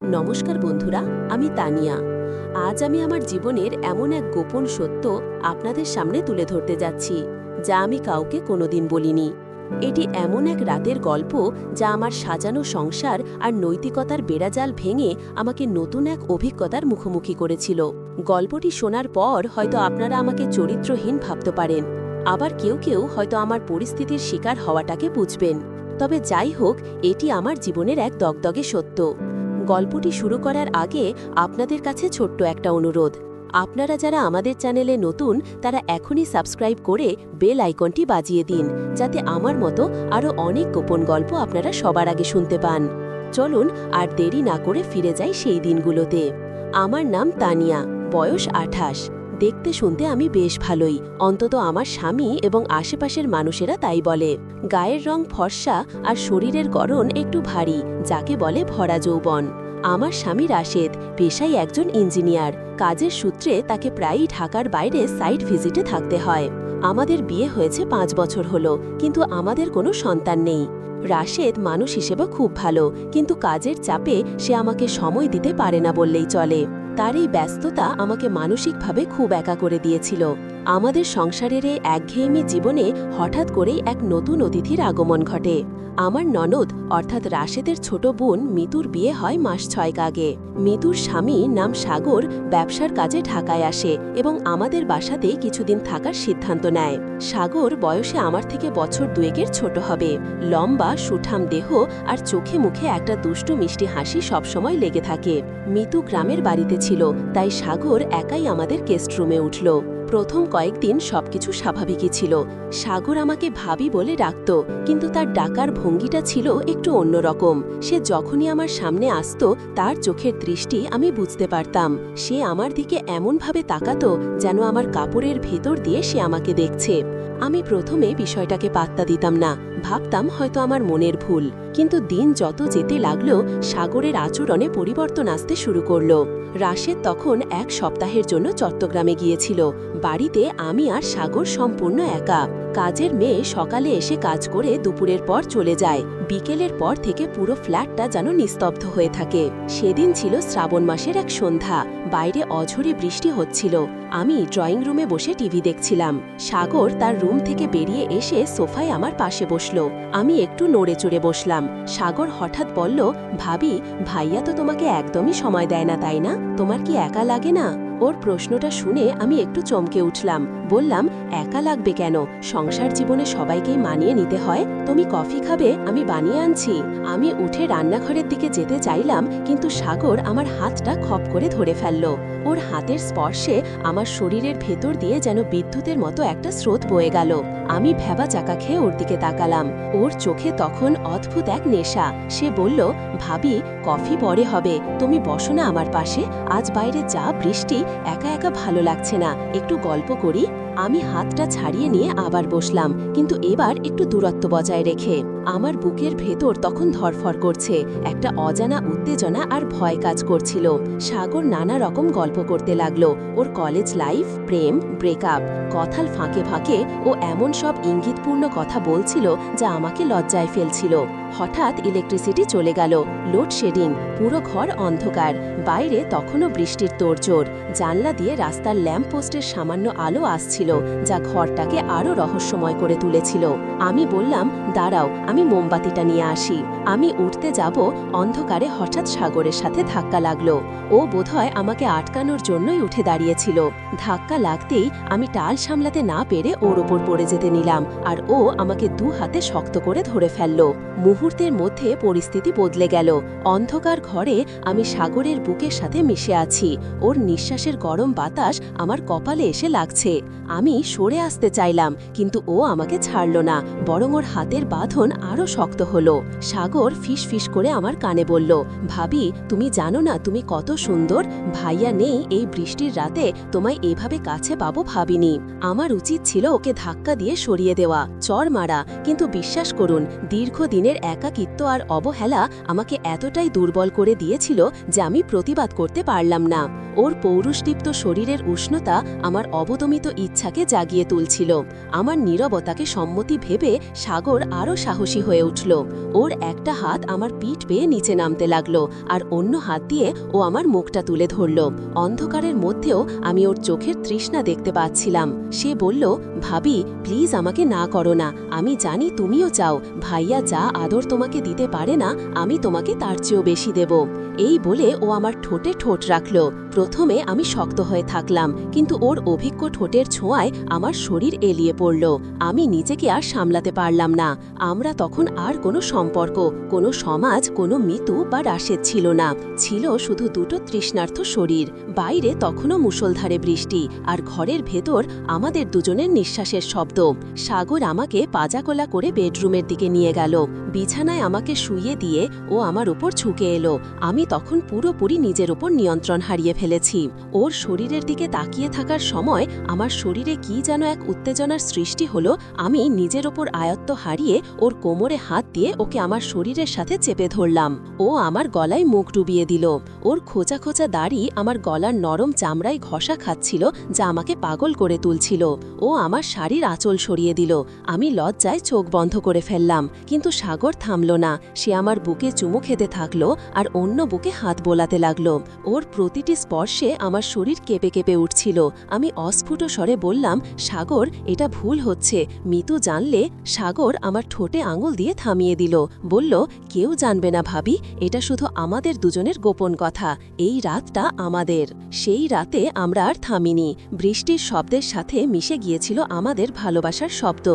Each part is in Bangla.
নমস্কার বন্ধুরা, আমি তানিয়া। আজ আমি আমার জীবনের এমন এক গোপন সত্য আপনাদের সামনে তুলে ধরতে যাচ্ছি, যা আমি কাউকে কোনোদিন বলিনি। এটি এমন এক রাতের গল্প যা আমার সাজানো সংসার আর নৈতিকতার বেড়াজাল ভেঙে আমাকে নতুন এক অভিজ্ঞতার মুখোমুখি করেছিল। গল্পটি শোনার পর হয়তো আপনারা আমাকে চরিত্রহীন ভাবতে পারেন, আবার কেউ কেউ হয়তো আমার পরিস্থিতির শিকার হওয়াটাকে বুঝবেন। তবে যাই হোক, এটি আমার জীবনের এক দগদগে সত্য। গল্পটি শুরু করার আগে আপনাদের কাছে ছোট্ট একটা অনুরোধ। আপনারা যারা আমাদের চ্যানেলে নতুন, তারা এখনই সাবস্ক্রাইব করে বেল আইকনটি বাজিয়ে দিন, যাতে আমার মতো আরও অনেক গোপন গল্প আপনারা সবার আগে শুনতে পান। চলুন আর দেরি না করে ফিরে যাই সেই দিনগুলোতে। আমার নাম তানিয়া, বয়স 28। দেখতে শুনতে আমি বেশ ভালোই, অন্তত আমার স্বামী এবং আশেপাশের মানুষেরা তাই বলে। গায়ের রং ফর্সা আর শরীরের গড়ন একটু ভারী, যাকে বলে ভরা যৌবন। আমার স্বামী রাশেদ পেশায় একজন ইঞ্জিনিয়ার। কাজের সূত্রে তাকে প্রায়ই ঢাকার বাইরে সাইট ভিজিটে থাকতে হয়। আমাদের বিয়ে হয়েছে 5 বছর হলো, কিন্তু আমাদের কোনো সন্তান নেই। রাশেদ মানুষ হিসেবে খুব ভালো, কিন্তু কাজের চাপে সে আমাকে সময় দিতে পারে না বললেই চলে। তার এই ব্যস্ততা আমাকে মানসিকভাবে খুব একা করে দিয়েছিল। আমাদের সংসারের এই একঘেয়েমি জীবনে হঠাৎ করেই এক নতুন অতিথির আগমন ঘটে। আমার ননদ অর্থাৎ রাশেদের ছোট বোন মিতুর বিয়ে হয় মাস 6 আগে। মিতুর স্বামী নাম সাগর ব্যবসার কাজে ঢাকায় আসে এবং আমাদের বাসাতে কিছুদিন থাকার সিদ্ধান্ত নেয়। সাগর বয়সে আমার থেকে বছর 2-এর ছোট হবে। লম্বা সুঠাম দেহ আর চোখে মুখে একটা দুষ্টু মিষ্টি হাসি সবসময় লেগে থাকে। মিতু গ্রামের বাড়িতে ছিল, তাই সাগর একাই আমাদের গেস্ট রুমে উঠল। প্রথম কয়েকদিন সবকিছু স্বাভাবিকই ছিল। সাগর আমাকে ভাবি বলে ডাকত, কিন্তু তার ডাকার ভঙ্গিটা ছিল একটু অন্যরকম। সে যখনই আমার সামনে আসত, তার চোখের দৃষ্টি আমি বুঝতে পারতাম। সে আমার দিকে এমনভাবে তাকাতো যেন আমার কাপড়ের ভেতর দিয়ে সে আমাকে দেখছে। আমি প্রথমে বিষয়টাকে পাত্তা দিতাম না, ভাবতাম হয়তো আমার মনের ভুল। কিন্তু দিন যত যেতে লাগলো, সাগরের আচরণে পরিবর্তন আসতে শুরু করলো। রাশেদ তখন 1 সপ্তাহের জন্য চট্টগ্রামে গিয়েছিল। বাড়িতে আমি আর সাগর সম্পূর্ণ একা। কাজের মেয়ে সকালে এসে কাজ করে দুপুরের পর চলে যায়। বিকেলের পর থেকে পুরো ফ্ল্যাটটা যেন নিস্তব্ধ হয়ে থাকে। সেদিন ছিল শ্রাবণ মাসের এক সন্ধ্যা। বাইরে অঝরে বৃষ্টি হচ্ছিল। আমি ড্রয়িং রুমে বসে টিভি দেখছিলাম। সাগর তার রুম থেকে বেরিয়ে এসে সোফায় আমার পাশে বসল। আমি একটু নড়ে চড়ে বসলাম। সাগর হঠাৎ বলল, ভাবি, ভাইয়া তো তোমাকে একদমই সময় দেয় না, তাই না? তোমার কি একা লাগে না? ওর প্রশ্নটা শুনে আমি একটু চমকে উঠলাম। বললাম, একা লাগবে কেন? সংসার জীবনে সবাইকেই মানিয়ে নিতে হয়। তুমি কফি খাবে? আমি বানিয়ে আনছি। আমি উঠে রান্নাঘরের দিকে যেতে চাইলাম, কিন্তু সাগর আমার হাতটা খপ করে ধরে ফেলল। ওর হাতের স্পর্শে আমার শরীরের ভেতর দিয়ে যেন বিদ্যুতের মতো একটা স্রোত বয়ে গেল। আমি ভেবা চাকা খেয়ে ওর দিকে তাকালাম। ওর চোখে তখন অদ্ভুত এক নেশা। সে বলল, ভাবি, কফি পরে হবে, তুমি বসো না আমার পাশে। আজ বাইরে যা বৃষ্টি, একা একা ভালো লাগছে না, একটু গল্প করি। আমি হাতটা ছাড়িয়ে নিয়ে আবার বসলাম, কিন্তু এবার একটু দূরত্ব বজায় রেখে। আমার বুকের ভেতর তখন ধরফর করছে। একটা অজানা উত্তেজনা আর ভয় কাজ করছিল। সাগর নানা রকম গল্প করতে লাগলো। ওর কলেজ লাইফ, প্রেম, ব্রেকআপ। কথার ফাঁকে ফাঁকে ও এমন সব ইঙ্গিতপূর্ণ কথা বলছিল যা আমাকে লজ্জায় ফেলছিল। হঠাৎ ইলেকট্রিসিটি চলে গেল। লোডশেডিং, পুরো ঘর অন্ধকার। বাইরে তখনও বৃষ্টির তোড়জোড়। জানলা দিয়ে রাস্তার ল্যাম্প পোস্টের সামান্য আলো আসছিল, যা ঘরটাকে আরও রহস্যময় করে তুলেছিল। আমি বললাম, দাঁড়াও, আমি মোমবাতিটা নিয়ে আসি। আমি উঠতে যাব, অন্ধকারে হঠাৎ সাগরের সাথে ধাক্কা লাগলো। ও বোধহয় আমাকে আটকানোর জন্যই উঠে দাঁড়িয়েছিল। ধাক্কা লাগতেই আমি টাল সামলাতে না পেরে ওর ওপর পড়ে যেতে নিলাম, আর ও আমাকে 2 হাতে শক্ত করে ধরে ফেলল। মুহূর্তের মধ্যে পরিস্থিতি বদলে গেল। অন্ধকার ঘরে আমি সাগরের বুকের সাথে মিশে আছি। ওর নিঃশ্বাসের গরম বাতাস আমার কপালে এসে লাগছে। আমি সরে আসতে চাইলাম, কিন্তু ও আমাকে ছাড়ল না, বরং ওর হাতের বাঁধন আরও শক্ত হলো। সাগর ফিস ফিস করে আমার কানে বলল, ভাবি, তুমি জানো না তুমি কত সুন্দর? ভাইয়া নেই এই বৃষ্টির রাতে তোমায় এভাবে কাছে পাবো ভাবিনি। আমার উচিত ছিল ওকে ধাক্কা দিয়ে সরিয়ে দেওয়া, চড় মারা, কিন্তু বিশ্বাস করুন, দীর্ঘদিনের একাকিত্ব আর অবহেলা আমাকে এতটাই দুর্বল করে দিয়েছিল যে আমি প্রতিবাদ করতে পারলাম না। ওর পৌরুষদীপ্ত শরীরের উষ্ণতা আমার অবদমিত ইচ্ছাকে জাগিয়ে তুলছিল। আমার নীরবতাকে সম্মতি ভেবে সাগর আরও সাহসী হয়ে উঠল। ওর একটা হাত আমার পিঠ বেয়ে নিচে নামতে লাগলো, আর অন্য হাত দিয়ে ও আমার মুখটা তুলে ধরল। অন্ধকারের মধ্যেও আমি ওর চোখের তৃষ্ণা দেখতে পাচ্ছিলাম। সে বলল, ভাবি, প্লিজ আমাকে না করো না। আমি জানি তুমিও চাও, ভাইয়া যা আদর তোমাকে দিতে পারে না, আমি তোমাকে তার চেয়েও বেশি দেব। এই বলে ও আমার ঠোঁটে ঠোঁট রাখল। প্রথমে আমি শক্ত হয়ে থাকলাম, কিন্তু ওর অভিজ্ঞ ঠোঁটের ছোঁয়ায় আমার শরীর এলিয়ে পড়ল। আমি নিজেকে আর সামলাতে পারলাম না। আমরা তখন আর কোনো সম্পর্ক, কোনো সমাজ, কোনো মিতু বা রাশেদ ছিল না। ছিল শুধু দুটো তৃষ্ণার্থ শরীর। বাইরে তখনও মুষলধারে বৃষ্টি, আর ঘরের ভেতর আমাদের দুজনের নিঃশ্বাসের শব্দ। সাগর আমাকে পাজাকোলা করে বেডরুমের দিকে নিয়ে গেল। বিছানায় আমাকে শুইয়ে দিয়ে ও আমার উপর ঝুঁকে এলো। আমি তখন পুরোপুরি নিজের উপর নিয়ন্ত্রণ হারিয়ে ফেলেছি। ওর শরীরের দিকে তাকিয়ে থাকার সময় আমার শরীরে কি যেন এক উত্তেজনার সৃষ্টি হলো। আমি নিজের ওপর আয়ত্ত হারিয়ে ওর কোমরে হাত দিয়ে ওকে আমার শরীরের সাথে চেপে ধরলাম। ও আমার গলায় মুখ ডুবিয়ে দিল। ওর খোঁচা খোঁচা দাড়ি আমার গলার নরম চামড়ায় ঘষা খাচ্ছিল, যা আমাকে পাগল করে তুলছিল। ও আমার শাড়ির আঁচল সরিয়ে দিল। আমি লজ্জায় চোখ বন্ধ করে ফেললাম, কিন্তু সাগর থামল না। সে আমার বুকে চুমু খেতে থাকলো, আর অন্য বুকে হাত বোলাতে লাগলো। ওর প্রতিটি স্পর্শে আমার শরীর কেঁপে কেঁপে উঠছিল। আমি অস্ফুট স্বরে বললাম, সাগর, এটা ভুল হচ্ছে। মিতু জানলে। সাগর আমার ঠোঁটে আঙুল দিয়ে থামিয়ে দিল। বলল, কেউ জানবে না ভাবি, এটা শুধু আমাদের দুজনের গোপন কথা। এই রাতটা আমাদের। সেই রাতে আমরা আর থামিনি। বৃষ্টির শব্দের সাথে মিশে গিয়েছিল আমাদের ভালোবাসার শব্দ।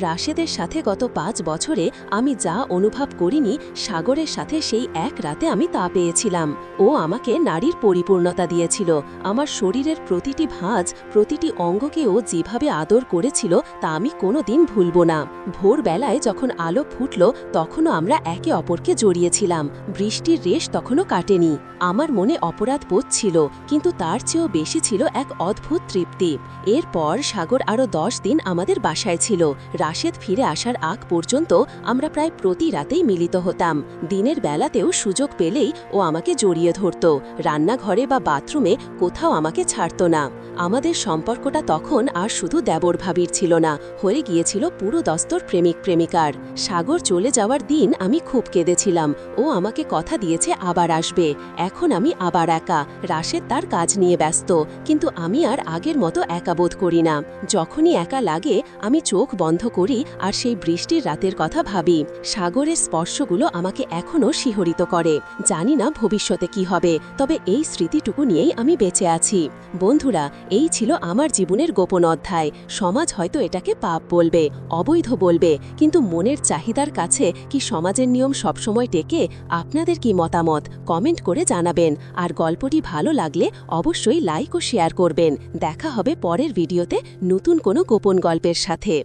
রাশেদের সাথে গত 5 বছরে আমি যা অনুভব করিনি, সাগরের সাথে সেই এক রাতে আমি তা পেয়েছিলাম। ও আমাকে নারীর পরিপূর্ণতা দিয়েছিল। আমার শরীরের প্রতিটি ভাঁজ, প্রতিটি অঙ্গকে ও যেভাবে আদর করেছিল তা আমি কোনোদিন ভুলব না। ভোরবেলায় যখন আলো ফুটল, তখনও আমরা একে অপরকে জড়িয়েছিলাম। বৃষ্টির রেশ তখনও কাটেনি। আমার মনে অপরাধ বোধ ছিল, কিন্তু তার চেয়েও বেশি ছিল এক অদ্ভুত তৃপ্তি। এরপর সাগর আরও 10 দিন আমাদের বাসায় ছিল। রাশেদ ফিরে আসার আগ পর্যন্ত আমরা প্রায় প্রতি রাতেই মিলিত হতাম। দিনের বেলাতেও সুযোগ পেলেই ও আমাকে জড়িয়ে ধরত। রান্নাঘরে বা বাথরুমে কোথাও আমাকে ছাড়ত না। আমাদের সম্পর্কটা তখন আর শুধু দেবর ভাবির ছিল না, হয়ে গিয়েছিল পুরো দস্তর প্রেমিক প্রেমিকার। সাগর চলে যাওয়ার দিন আমি খুব কেঁদেছিলাম। ও আমাকে কথা দিয়েছে আবার আসবে। এখন আমি আবার একা। রাশেদ তার কাজ নিয়ে ব্যস্ত, কিন্তু আমি আর আগের মতো একা বোধ করি না। যখনই একা লাগে আমি চোখ বন্ধ করি আর সেই বৃষ্টির রাতের কথা ভাবি। সাগরের স্পর্শগুলো আমাকে এখনও শিহরিত করে। জানি না ভবিষ্যতে কি হবে, তবে এই স্মৃতিটুকু নিয়েই আমি বেঁচে আছি। বন্ধুরা, এই ছিল আমার জীবনের গোপন অধ্যায়। সমাজ হয়তো এটাকে পাপ বলবে, অবৈধ বলবে, কিন্তু মনের চাহিদার কাছে কি সমাজের নিয়ম সবসময় টেকে? আপনাদের কি মতামত কমেন্ট করে জানাবেন। আর গল্পটি ভালো লাগলে অবশ্যই লাইক ও শেয়ার করবেন। দেখা হবে পরের ভিডিওতে নতুন কোনো গোপন গল্পের সাথে।